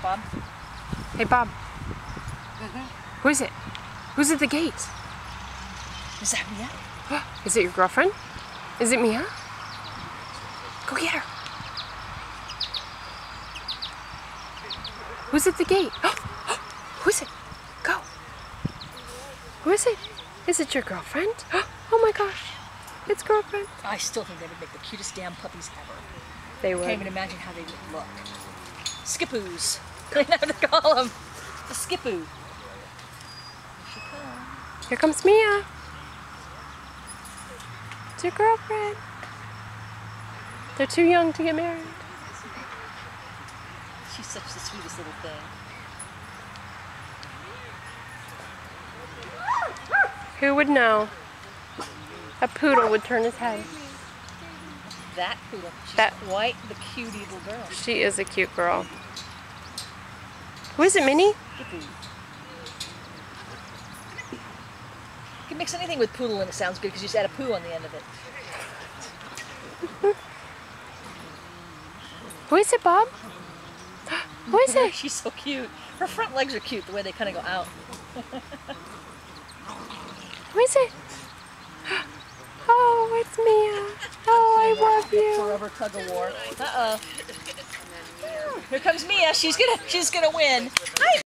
Bob? Hey, Bob. Who is it? Who's at the gate? Is that Mia? Is it your girlfriend? Is it Mia? Go get her. Who's at the gate? Who is it? Go. Who is it? Is it your girlfriend? Oh my gosh. It's girlfriend. I still think they would make the cutest damn puppies ever. They would. I can't even imagine how they would look. Skipoos. I know what to call them. The skipoo. Here she comes. Here comes Mia. It's your girlfriend. They're too young to get married. She's such the sweetest little thing. Who would know? A poodle would turn his head. That poodle. She's quite the cutie little girl. She is a cute girl. Who is it, Minnie? Skipoo. You can mix anything with poodle and it sounds good because you just add a poo on the end of it. Who is it, Bob? Who is it? She's so cute. Her front legs are cute, the way they kind of go out. Who is it? Oh, it's Mia. Oh, I love you. Forever tug of war. Uh-oh. Here comes Mia. She's gonna win. Hi.